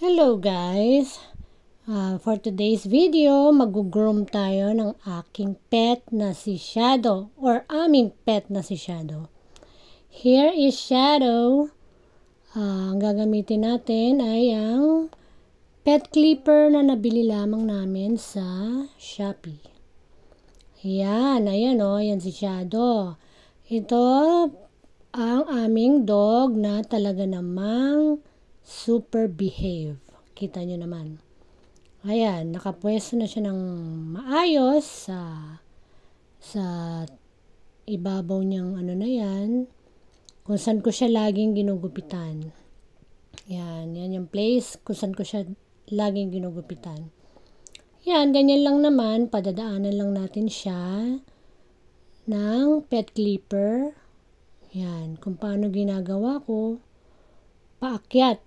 Hello guys! For today's video, mag-groom tayo ng aking pet na si Shadow or aming pet na si Shadow. Here is Shadow. Ang gagamitin natin ay ang pet clipper na nabili lamang namin sa Shopee. Ayan o, yan si Shadow. Ito ang aming dog na talaga namang super behave. Kita nyo naman. Ayan, nakapwesto na siya ng maayos sa ibabaw niyang ano na yan. Kung saan ko siya laging ginugupitan. Yan yung place kung saan ko siya laging ginugupitan. Yan, ganyan lang naman. Padadaanan lang natin siya ng pet clipper. Yan, kung paano ginagawa ko. Paakyat.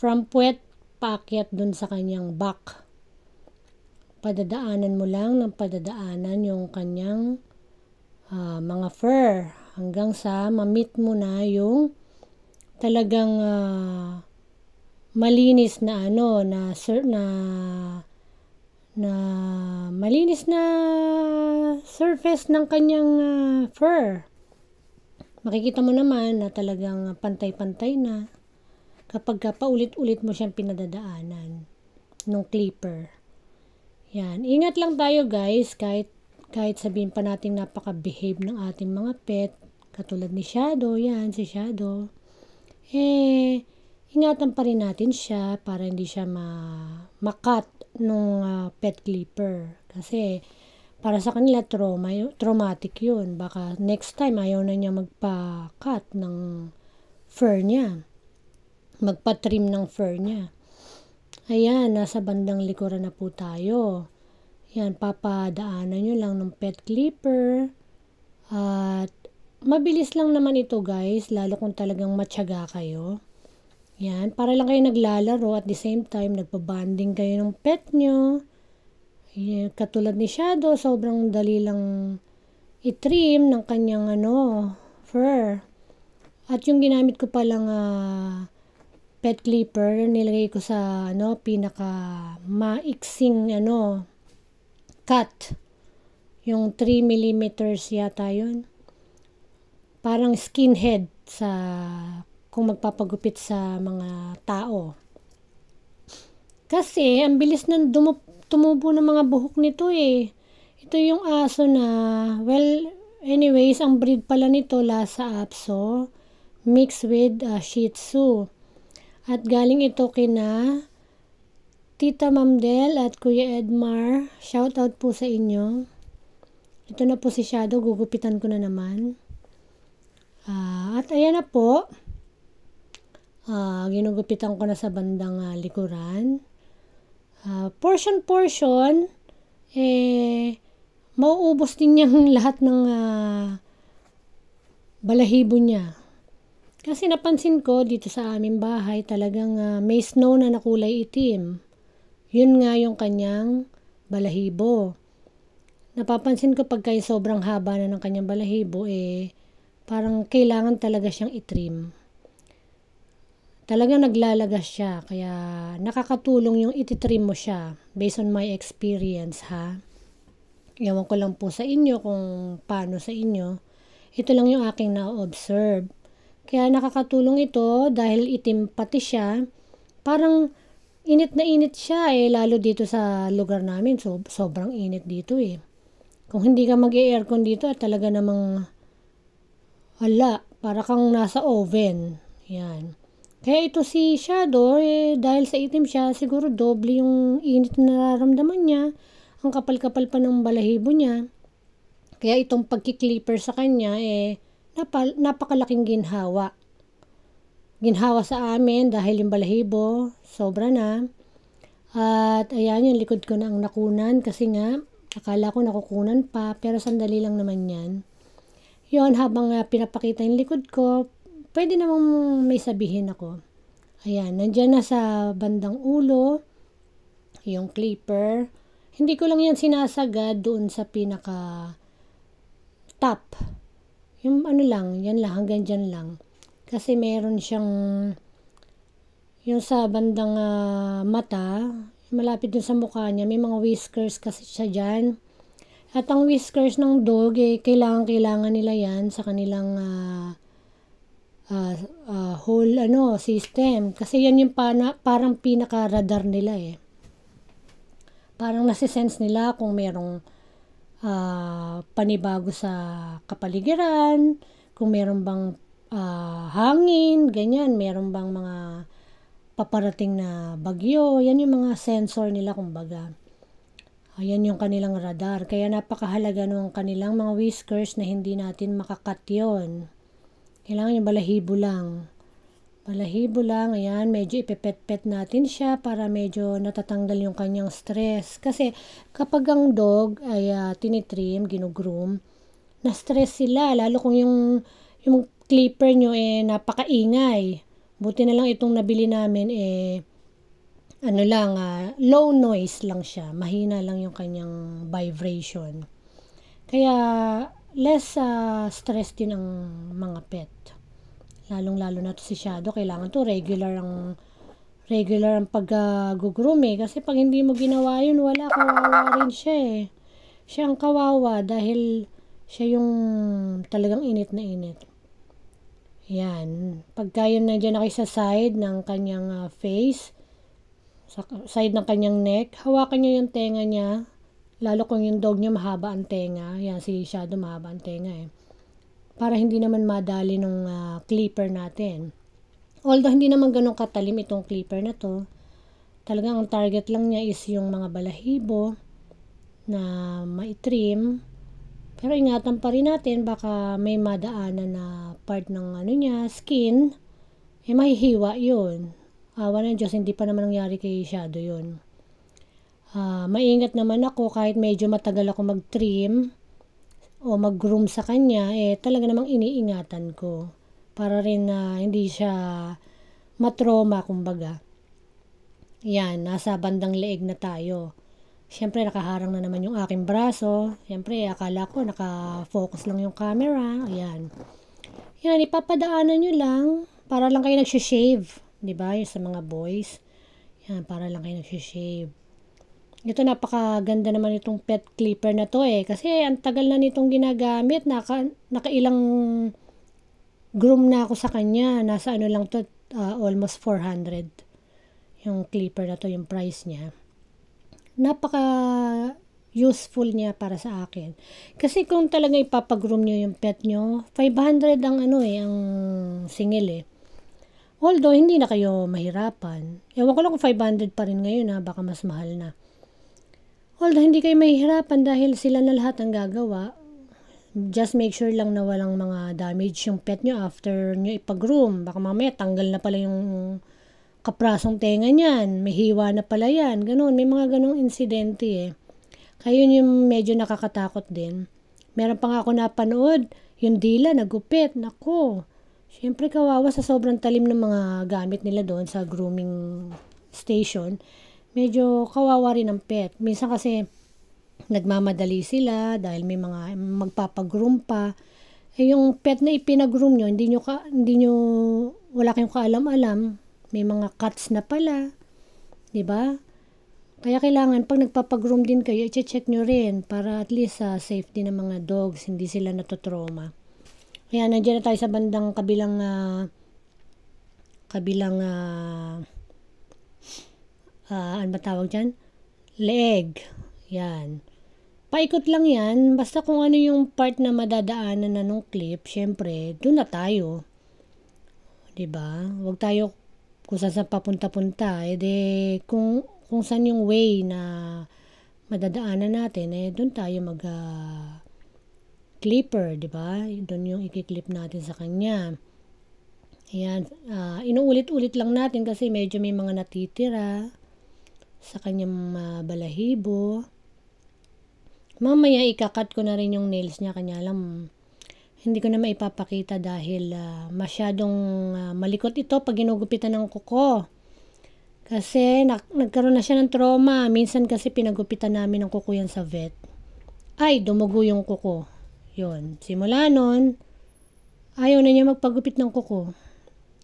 From puwet, paakyat dun sa kanyang back. Padadaanan mo lang ng padadaanan yung kanyang mga fur. Hanggang sa ma-meet mo na yung talagang malinis na malinis na surface ng kanyang fur. Makikita mo naman na talagang pantay-pantay na kapag paulit-ulit mo siyang pinadadaanan ng clipper. Yan. Ingat lang tayo guys, kahit sabihin pa natin napaka-behave ng ating mga pet, katulad ni Shadow, yan si Shadow. Ingatan pa rin natin siya para hindi siya makat nung pet clipper. Kasi para sa kanila traumatic yun. Baka next time ayaw na niya magpa-cut ng fur niya. Magpa-trim ng fur niya. Ayan, nasa bandang likuran na po tayo. Yan, papadaanan nyo lang ng pet clipper. At mabilis lang naman ito guys, lalo kung talagang matyaga kayo. Yan, para lang kayo naglalaro at the same time nagpabanding kayo ng pet nyo. Yan, katulad ni Shadow, sobrang dali lang i-trim ng kanyang fur. At yung ginamit ko palang pet clipper, nilagay ko sa pinaka maiksing cut. Yung 3 mm yata yun. Parang skinhead kung magpapagupit sa mga tao. Kasi ang bilis nang tumubo ng mga buhok nito eh. Ito yung aso na, well, anyways, ang breed pala nito Lhasa Apso mixed with Shih Tzu. At galing ito kina Tita Mamdel at Kuya Edmar. Shout out po sa inyo. Ito na po si Shadow. Gugupitan ko na naman. At ayan na po. Ginugupitan ko na sa bandang likuran. Portion. Mauubos din niyang lahat ng balahibo niya. Kasi napansin ko dito sa aming bahay talagang may snow na nakulay itim. Yun nga yung kanyang balahibo. Napapansin ko pagka sobrang haba na ng kanyang balahibo parang kailangan talaga siyang itrim. Talagang naglalagas siya kaya nakakatulong yung ititrim mo siya based on my experience ha. Ewan ko lang po sa inyo kung paano sa inyo. Ito lang yung aking na-observe. Kaya nakakatulong ito dahil itim pati siya. Parang init na init siya lalo dito sa lugar namin. So, sobrang init dito Kung hindi ka mag-aircon dito talaga namang para kang nasa oven. Yan. Kaya ito si Shadow dahil sa itim siya siguro doble yung init na nararamdaman niya. Ang kapal-kapal pa ng balahibo niya. Kaya itong pagki-clipper sa kanya napakalaking ginhawa. Ginhawa sa amin dahil yung balahibo, sobra na. At ayan, yung likod ko na ang nakunan kasi nga, akala ko nakukunan pa, pero sandali lang naman yan. Yun, habang pinapakita yung likod ko, pwede namang may sabihin ako. Ayan, nandyan na sa bandang ulo, yung clipper. Hindi ko lang yan sinasagad doon sa pinaka top. Yung yan lang, hanggang dyan lang. Kasi meron siyang yung sa bandang mata, malapit dun sa mukha niya, may mga whiskers kasi siya dyan. At ang whiskers ng dog, kailangan nila yan sa kanilang whole system. Kasi yan yung parang pinaka-radar nila Parang nasisense nila kung merong panibago sa kapaligiran, kung meron bang hangin, ganyan, meron bang mga paparating na bagyo, yan yung mga sensor nila kumbaga. Ayan yung kanilang radar. Kaya napakahalaga ng kanilang mga whiskers na hindi natin makakat yun. Kailangan yung balahibo lang. Balahibo lang, ayan, medyo ipepet-pet natin siya para medyo natatanggal yung kanyang stress. Kasi kapag ang dog ay tinitrim, ginugroom, na-stress sila, lalo kung yung clipper nyo napakaingay. Buti na lang itong nabili namin low noise lang siya. Mahina lang yung kanyang vibration. Kaya less stress din ang mga pet. Lalong-lalo na to si Shadow, kailangan to regular ang pag-groom kasi pag hindi mo ginawa yun, kawawa rin siya Siya ang kawawa dahil siya yung talagang init na init. Yan. Pagka yun nandiyan na kayo sa side ng kanyang face, sa side ng kanyang neck, hawakan nyo yung tenga niya. Lalo kung yung dog niya mahaba ang tenga. Yan, si Shadow mahaba ang tenga Para hindi naman madali nung clipper natin. Although hindi naman ganun katalim itong clipper na to. Talagang ang target lang niya is yung mga balahibo na maitrim. Pero ingatan pa rin natin, baka may madaanan na part ng skin, mahihiwa yun. Awa ng Diyos, hindi pa naman nangyari kay Shadow yun. Maingat naman ako kahit medyo matagal ako mag-trim o mag-groom sa kanya, talaga namang iniingatan ko. Para rin hindi siya matroma, kumbaga. Yan, nasa bandang leeg na tayo. Siyempre, nakaharang na naman yung aking braso. Siyempre, akala ko naka-focus lang yung camera. Ayan. Yan, ipapadaanan nyo lang para lang kayo nagsishave. Diba? Yung sa mga boys. Yan, para lang kayo nagsishave. Ito, napakaganda naman itong pet clipper na to Kasi, ang tagal na nitong ginagamit. Nakailang groom na ako sa kanya. Nasa lang to, almost 400. Yung clipper na to, yung price niya. Napaka useful niya para sa akin. Kasi kung talaga ipapagroom nyo yung pet nyo, 500 ang ang singil Although, hindi na kayo mahirapan. Ewan ko lang kung 500 pa rin ngayon baka mas mahal na. Although, hindi kayo mahihirapan dahil sila na lahat ang gagawa. Just make sure lang na walang mga damage yung pet nyo after nyo ipagroom. Baka mamaya tanggal na pala yung kaprasong tenga niyan, may hiwa na pala yan, ganun, may mga ganung insidente Kaya yun yung medyo nakakatakot din. Meron pa nga ako napanood, yung dila, nagupit, nako. Siyempre kawawa sa sobrang talim ng mga gamit nila doon sa grooming station. Medyo kawawa rin ang pet. Minsan kasi nagmamadali sila dahil may mga magpapagroom pa. Yung pet na ipinagroom nyo, wala kayong kaalam-alam. May mga cuts na pala. 'Di ba? Kaya kailangan pag nagpapagroom din kayo, i-check nyo rin para at least safe din ng mga dogs, hindi sila natotrauma. Kaya nandiyan na tayo sa bandang kabilang ano ba tawag dyan? Leeg. Yan. Paikot lang yan. Basta kung ano yung part na madadaanan na nung clip, syempre, doon na tayo. 'Di ba? Huwag tayo kung saan papunta-punta, kung saan yung way na madadaanan natin, doon tayo clipper, di ba? Doon yung i-clip natin sa kanya. Ayan, inuulit-ulit lang natin kasi medyo may mga natitira sa kanyang balahibo. Mamaya ikakat ko na rin yung nails niya, kanya lang hindi ko na maipapakita dahil masyadong malikot ito pag ginugupitan ng kuko. Kasi nagkaroon na siya ng trauma. Minsan kasi pinagupitan namin ng kuko yan sa vet. Ay, dumugo yung kuko. Yun. Simula nun, ayaw na niya magpagupit ng kuko.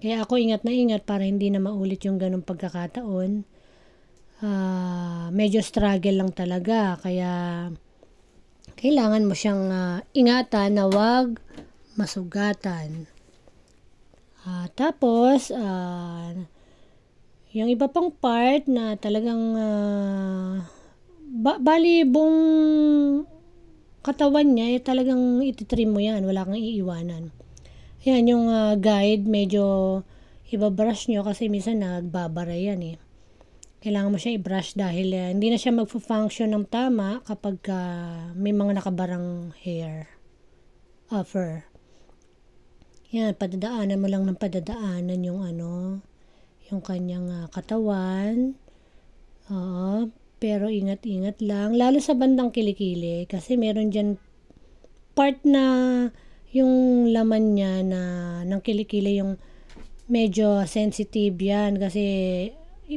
Kaya ako ingat na ingat para hindi na maulit yung ganong pagkakataon. Medyo struggle lang talaga. Kaya kailangan mo siyang ingatan na wag masugatan. Tapos, yung iba pang part na talagang bali buong katawan niya, talagang ititrim mo yan. Wala kang iiwanan. Yan, yung guide, medyo ibabrush nyo kasi minsan nagbabara yan eh. Kailangan mo siya i-brush dahil hindi na siya magfu-function ng tama kapag may mga nakabarang hair, fur. Yan, padadaanan mo lang ng padadaanan yung yung kanyang katawan. Pero ingat-ingat lang, lalo sa bandang kilikili kasi meron dyan part na yung laman niya ng kilikili yung medyo sensitive yan kasi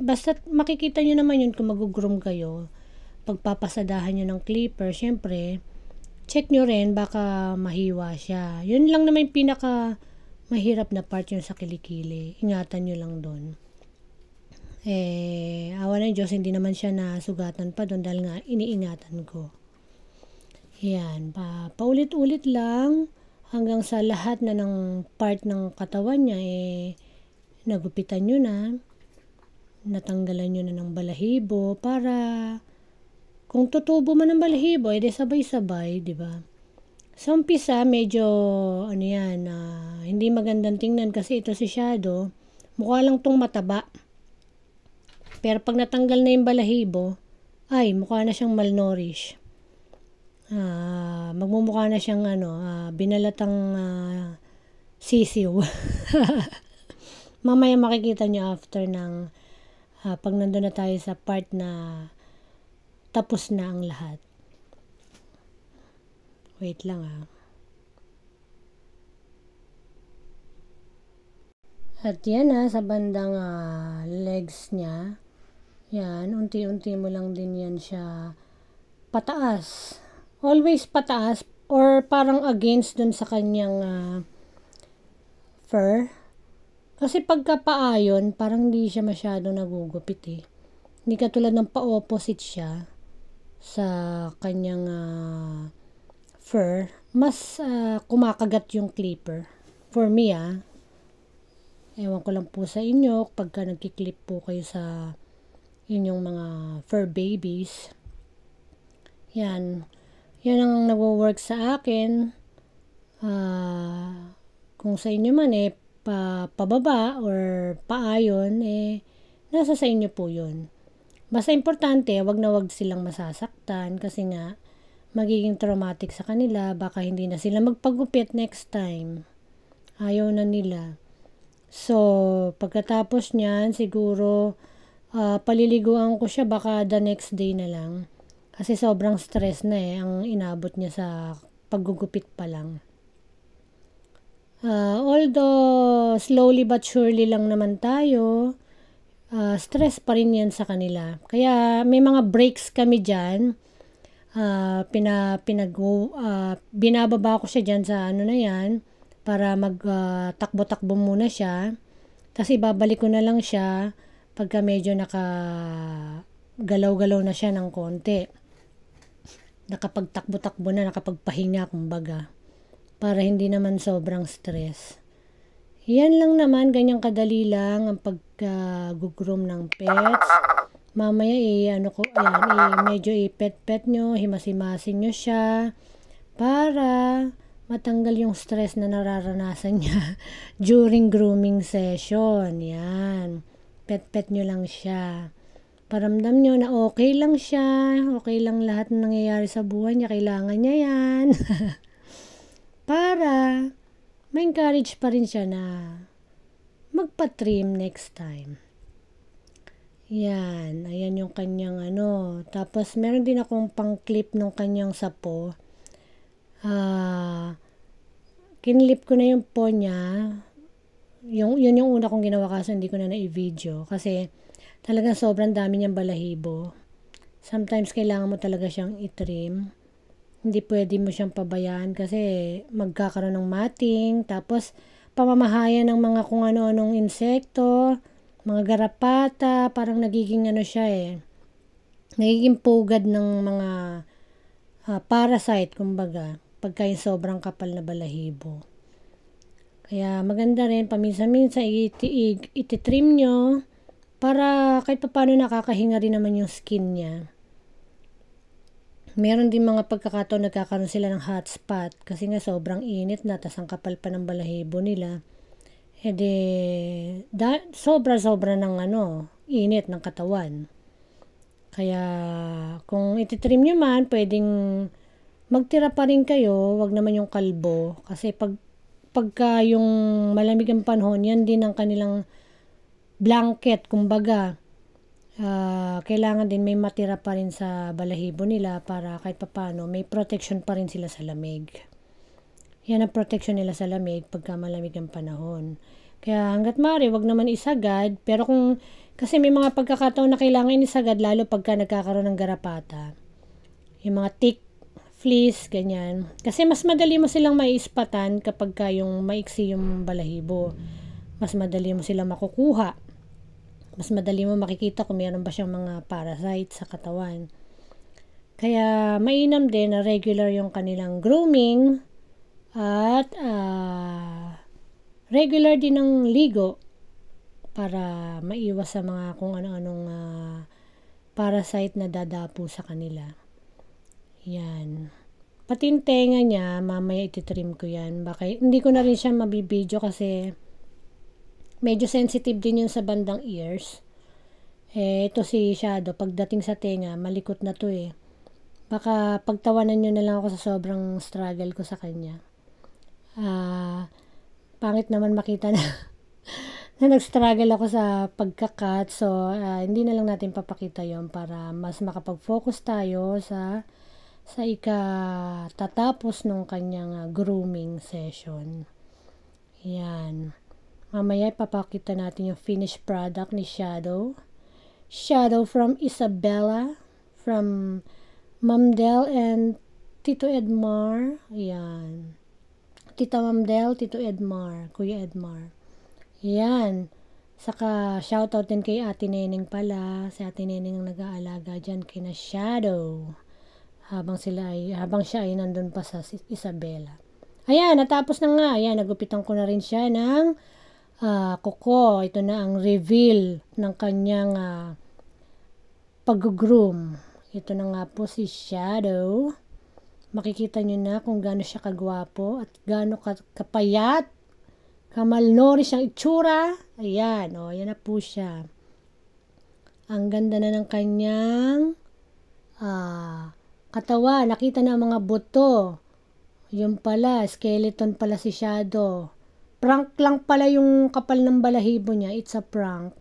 basta makikita nyo naman yun kung mag-groom kayo. Pagpapasadahan nyo ng clipper, syempre, check nyo rin baka mahiwa siya. Yun lang naman yung pinaka mahirap na part yun sa kilikili. Ingatan nyo lang doon. Awa ng Diyos, hindi naman siya nasugatan pa doon dahil nga iniingatan ko. Yan, paulit-ulit lang hanggang sa lahat na ng part ng katawan niya nagupitan nyo na, natanggalan nyo na ng balahibo para kung tutubo man ng balahibo, edi sabay-sabay, di ba? Sa umpisa, medyo hindi magandang tingnan kasi ito si Shadow, mukha lang tong mataba. Pero pag natanggal na yung balahibo, mukha na siyang malnourished. Magmumukha na siyang binalatang sisiw. Mamaya makikita nyo after ng pag nandun na tayo sa part na tapos na ang lahat. Wait lang At yan sa bandang legs niya. Yan, unti-unti mo lang din yan siya pataas. Always pataas or parang against dun sa kanyang fur. Kasi pagka paayon, parang hindi siya masyado nagugupit eh. Hindi katulad ng pa-opposite siya sa kanyang fur. Mas kumakagat yung clipper. For me ewan ko lang po sa inyo pagka nagkiklip po kayo sa inyong mga fur babies. Yan ang nagwo-work sa akin. Kung sa inyo man pababa or paayon, nasa sa inyo po yun. Basta importante, wag na wag silang masasaktan kasi nga magiging traumatic sa kanila, baka hindi na sila magpagupit next time. Ayaw na nila. So, pagkatapos niyan, siguro paliliguan ko siya baka the next day na lang. Kasi sobrang stress na ang inabot niya sa paggugupit pa lang. Although slowly but surely lang naman tayo, stress pa rin yan sa kanila. Kaya may mga breaks kami dyan. Binababa ko siya dyan sa na yan para takbo-takbo muna siya. Kasi babalik ko na lang siya pagka medyo nakagalaw-galaw na siya ng konti. Nakapagtakbo-takbo na, nakapagpahinga kumbaga. Para hindi naman sobrang stress. Yan lang naman, ganyang kadali lang ang pag-groom ng pets. Mamaya medyo i-pet-pet nyo, himas-himasin nyo siya para matanggal yung stress na nararanasan niya during grooming session. Yan. Pet-pet nyo lang siya. Paramdam nyo na okay lang siya, okay lang lahat ng nangyayari sa buhay niya, kailangan niya yan. Para ma-encourage pa rin siya na magpa-trim next time. Yan, ayan yung kanyang Tapos meron din akong pang-clip ng kanyang sapo. Kinlip ko na yung po niya. Yun yung una kong ginawa kasi hindi ko na i-video. Kasi talagang sobrang dami niyang balahibo. Sometimes kailangan mo talaga siyang i-trim. Hindi pwede mo siyang pabayaan kasi magkakaroon ng matting. Tapos pamamahayan ng mga kung ano-anong insekto, mga garapata, parang nagiging ano siya nagiging pugad ng mga parasite, kumbaga, pagka yung sobrang kapal na balahibo. Kaya maganda rin, paminsan-minsan ititrim nyo para kahit paano nakakahinga rin naman yung skin niya. Meron din mga pagkakataon nagkakaroon sila ng hot spot kasi nga sobrang init na, tas ang kapal pa ng balahibo nila. Sobra-sobra ng init ng katawan. Kaya kung ititrim nyo man, pwedeng magtira pa rin kayo, wag naman yung kalbo. Kasi pagka yung malamig ang panahon, yan din ang kanilang blanket, kumbaga. Kailangan din may matira pa rin sa balahibo nila para kahit papano may protection pa rin sila sa lamig. Yan ang protection nila sa lamig pagka malamig ang panahon. Kaya hanggat maaari, wag naman isagad, pero kasi may mga pagkakataon na kailangan isagad lalo pagka nagkakaroon ng garapata. Yung mga tick, fleas, ganyan. Kasi mas madali mo silang maiispatan kapag yung maiksi yung balahibo. Mas madali mo silang makukuha. Mas madali mo makikita kung meron ba siyang mga parasite sa katawan. Kaya mainam din na regular yung kanilang grooming at regular din ng ligo para maiwas sa mga kung ano-anong parasite na dadapo sa kanila. Yan. Pati yung tenga niya, mamaya ititrim ko yan. Baka hindi ko na rin siya mabibidyo kasi medyo sensitive din yun sa bandang ears. Ito si Shadow, pagdating sa tenga, malikot na to Baka pagtawanan nyo na lang ako sa sobrang struggle ko sa kanya. Pangit naman makita na na nag-struggle ako sa pagkakat. So, hindi na lang natin papakita yon para mas makapag-focus tayo sa ikatatapos ng kanyang grooming session. Yan. Mamaya ipapakita natin yung finished product ni Shadow. Shadow from Isabella, from Mamdel and Tito Edmar. Ayan. Tita Mamdel, Tito Edmar, Kuya Edmar. Ayan. Saka shoutout din kay Ate Neneng pala. Si Ate Neneng ang nag-aalaga dyan kina Shadow. Habang siya ay nandun pa sa Isabela. Ayan, natapos na nga. Ayan, nagupitan ko na rin siya ng kuko. Ito na ang reveal ng kanyang pag-groom. Ito na nga po si Shadow. Makikita nyo na kung gaano siya kagwapo at gaano kapayat, kamalnourished ang itsura. Ayan, ayan na po siya. Ang ganda na ng kanyang katawan. Nakita na ang mga buto. Yung pala, skeleton pala si Shadow. Prank lang pala yung kapal ng balahibo niya. It's a prank.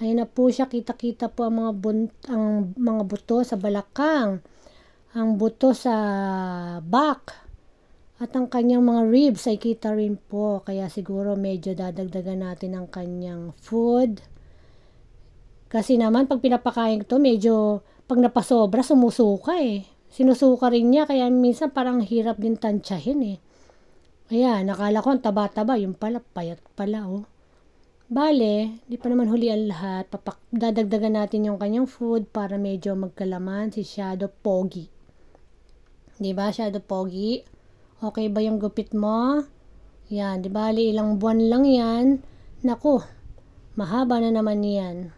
Ayun na po siya. Kita-kita po ang mga buto sa balakang. Ang buto sa back. At ang kanyang mga ribs ay kita rin po. Kaya siguro medyo dadagdagan natin ang kanyang food. Kasi naman pag pinapakain to, medyo pag napasobra, sumusuka Sinusuka rin niya. Kaya minsan parang hirap din tansyahin Ayan, nakala ko ang taba-taba, yung pala, payat pala Bale, di pa naman huli ang lahat. Dadagdagan natin yung kanyang food para medyo magkalaman si Shadow Pogi. Diba, Shadow Pogi? Okay ba yung gupit mo? Yan, di bale, ilang buwan lang yan. Naku, mahaba na naman yan.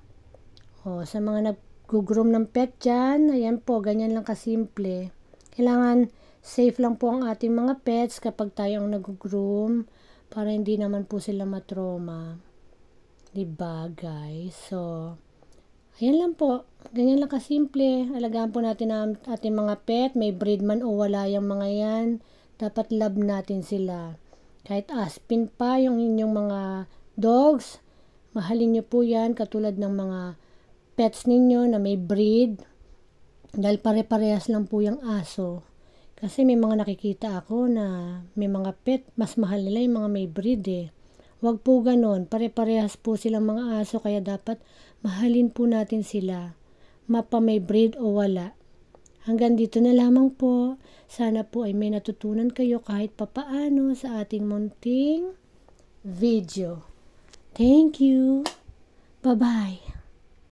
Sa mga nag-groom ng pet dyan, ayan po, ganyan lang kasimple. Kailangan safe lang po ang ating mga pets kapag tayo ang nag-groom para hindi naman po sila matroma. Diba, guys? So, ayan lang po. Ganyan lang kasimple. Alagaan po natin ang ating mga pet. May breed man o wala yung mga yan. Dapat love natin sila. Kahit aspin pa yung inyong mga dogs, mahalin nyo po yan katulad ng mga pets ninyo na may breed. Dahil pare-parehas lang po yung aso. Kasi may mga nakikita ako na may mga pet, mas mahal nila yung mga may breed Huwag po ganon. Pare-parehas po silang mga aso kaya dapat mahalin po natin sila. Mapa may breed o wala. Hanggang dito na lamang po. Sana po ay may natutunan kayo kahit papaano sa ating munting video. Thank you. Bye-bye.